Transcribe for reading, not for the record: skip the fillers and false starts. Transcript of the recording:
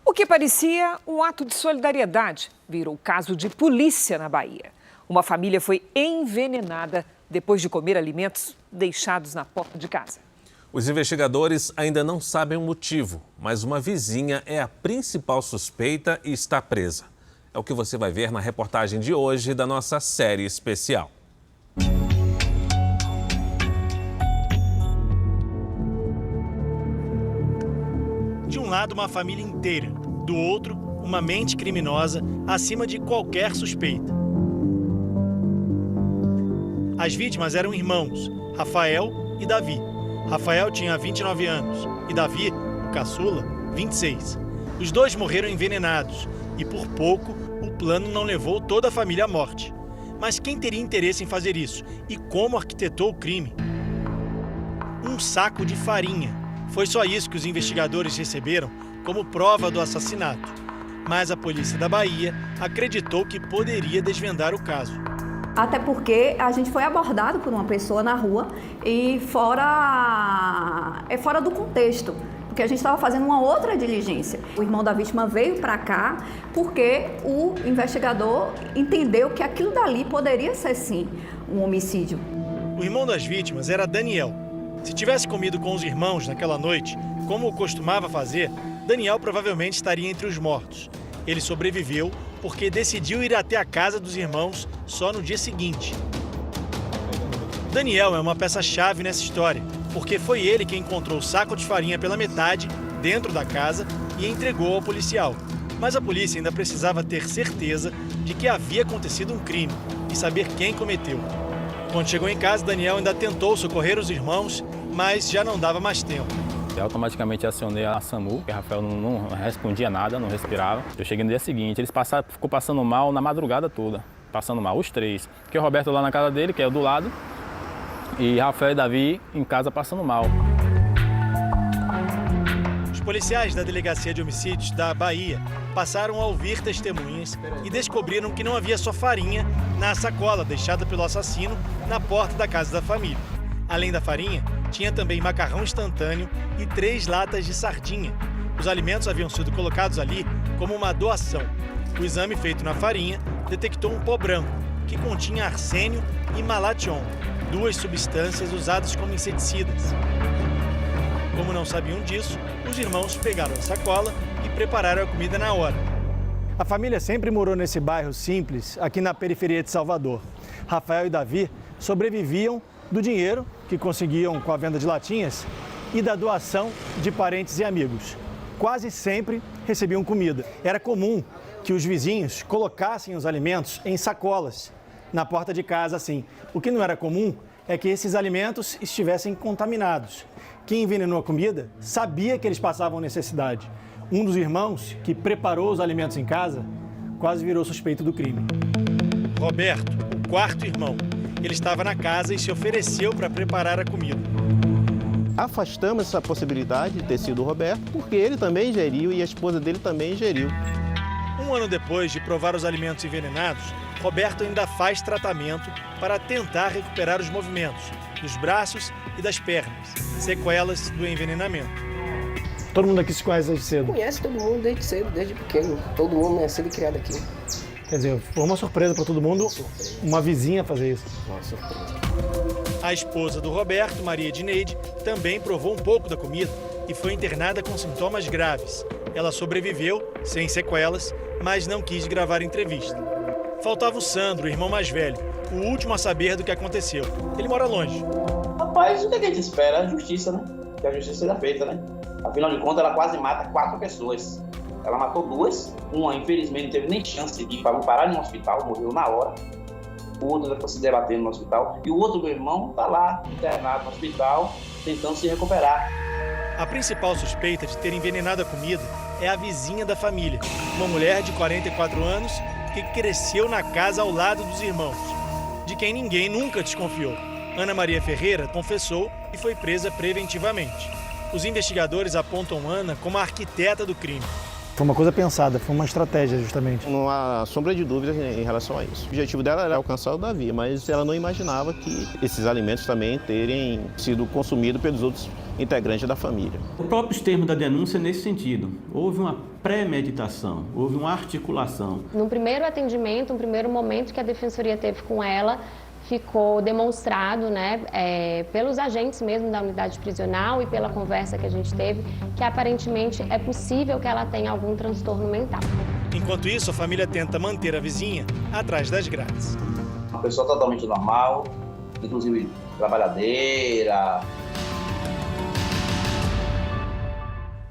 O que parecia um ato de solidariedade virou caso de polícia na Bahia. Uma família foi envenenada depois de comer alimentos deixados na porta de casa. Os investigadores ainda não sabem o motivo, mas uma vizinha é a principal suspeita e está presa. É o que você vai ver na reportagem de hoje da nossa série especial. De um lado, uma família inteira. Do outro, uma mente criminosa acima de qualquer suspeita. As vítimas eram irmãos, Rafael e Davi. Rafael tinha 29 anos e Davi, o caçula, 26. Os dois morreram envenenados e, por pouco, o plano não levou toda a família à morte. Mas quem teria interesse em fazer isso? E como arquitetou o crime? Um saco de farinha. Foi só isso que os investigadores receberam como prova do assassinato. Mas a polícia da Bahia acreditou que poderia desvendar o caso. Até porque a gente foi abordado por uma pessoa na rua e fora do contexto, porque a gente estava fazendo uma outra diligência. O irmão da vítima veio para cá porque o investigador entendeu que aquilo dali poderia ser, sim, um homicídio. O irmão das vítimas era Daniel. Se tivesse comido com os irmãos naquela noite, como costumava fazer, Daniel provavelmente estaria entre os mortos. Ele sobreviveu porque decidiu ir até a casa dos irmãos só no dia seguinte. Daniel é uma peça-chave nessa história, porque foi ele quem encontrou o saco de farinha pela metade dentro da casa e entregou ao policial. Mas a polícia ainda precisava ter certeza de que havia acontecido um crime e saber quem cometeu. Quando chegou em casa, Daniel ainda tentou socorrer os irmãos, mas já não dava mais tempo. Eu automaticamente acionei a SAMU, porque Rafael não respondia nada, não respirava. Eu cheguei no dia seguinte, ficou passando mal na madrugada toda, passando mal, os três. Porque o Roberto lá na casa dele, que é o do lado, e Rafael e Davi em casa passando mal. Os policiais da Delegacia de Homicídios da Bahia passaram a ouvir testemunhas e descobriram que não havia só farinha na sacola deixada pelo assassino na porta da casa da família. Além da farinha, tinha também macarrão instantâneo e 3 latas de sardinha. Os alimentos haviam sido colocados ali como uma doação. O exame feito na farinha detectou um pó branco, que continha arsênio e malation, 2 substâncias usadas como inseticidas. Como não sabiam disso, os irmãos pegaram a sacola e prepararam a comida na hora. A família sempre morou nesse bairro simples, aqui na periferia de Salvador. Rafael e Davi sobreviviam do dinheiro que conseguiam com a venda de latinhas e da doação de parentes e amigos. Quase sempre recebiam comida. Era comum que os vizinhos colocassem os alimentos em sacolas na porta de casa assim. O que não era comum é que esses alimentos estivessem contaminados. Quem envenenou a comida sabia que eles passavam necessidade. Um dos irmãos que preparou os alimentos em casa quase virou suspeito do crime. Roberto, o quarto irmão. Ele estava na casa e se ofereceu para preparar a comida. Afastamos essa possibilidade de ter sido o Roberto, porque ele também ingeriu e a esposa dele também ingeriu. Um ano depois de provar os alimentos envenenados, Roberto ainda faz tratamento para tentar recuperar os movimentos dos braços e das pernas, sequelas do envenenamento. Todo mundo aqui se conhece desde cedo? Conhece todo mundo desde cedo, desde pequeno. Todo mundo é nascido e criado aqui. Quer dizer, foi uma surpresa para todo mundo, uma vizinha fazer isso. Uma surpresa. A esposa do Roberto, Maria Edneide, também provou um pouco da comida e foi internada com sintomas graves. Ela sobreviveu, sem sequelas, mas não quis gravar entrevista. Faltava o Sandro, o irmão mais velho, o último a saber do que aconteceu. Ele mora longe. Rapaz, o que a gente espera? A justiça, né? Que a justiça seja feita, né? Afinal de contas, ela quase mata 4 pessoas. Ela matou 2, uma infelizmente não teve nem chance de ir para parar em um hospital, morreu na hora. O outro está se debatendo no hospital. E o outro, meu irmão, está lá, internado no hospital, tentando se recuperar. A principal suspeita de ter envenenado a comida é a vizinha da família, uma mulher de 44 anos que cresceu na casa ao lado dos irmãos, de quem ninguém nunca desconfiou. Ana Maria Ferreira confessou e foi presa preventivamente. Os investigadores apontam Ana como a arquiteta do crime. Foi uma coisa pensada, foi uma estratégia, justamente. Não há sombra de dúvida em relação a isso. O objetivo dela era alcançar o Davi, mas ela não imaginava que esses alimentos também terem sido consumidos pelos outros integrante da família. O próprio termo da denúncia é nesse sentido. Houve uma premeditação, houve uma articulação. No primeiro atendimento, no primeiro momento que a Defensoria teve com ela, ficou demonstrado, pelos agentes mesmo da unidade prisional e pela conversa que a gente teve, que aparentemente é possível que ela tenha algum transtorno mental. Enquanto isso, a família tenta manter a vizinha atrás das grades. Uma pessoa totalmente normal, inclusive trabalhadeira,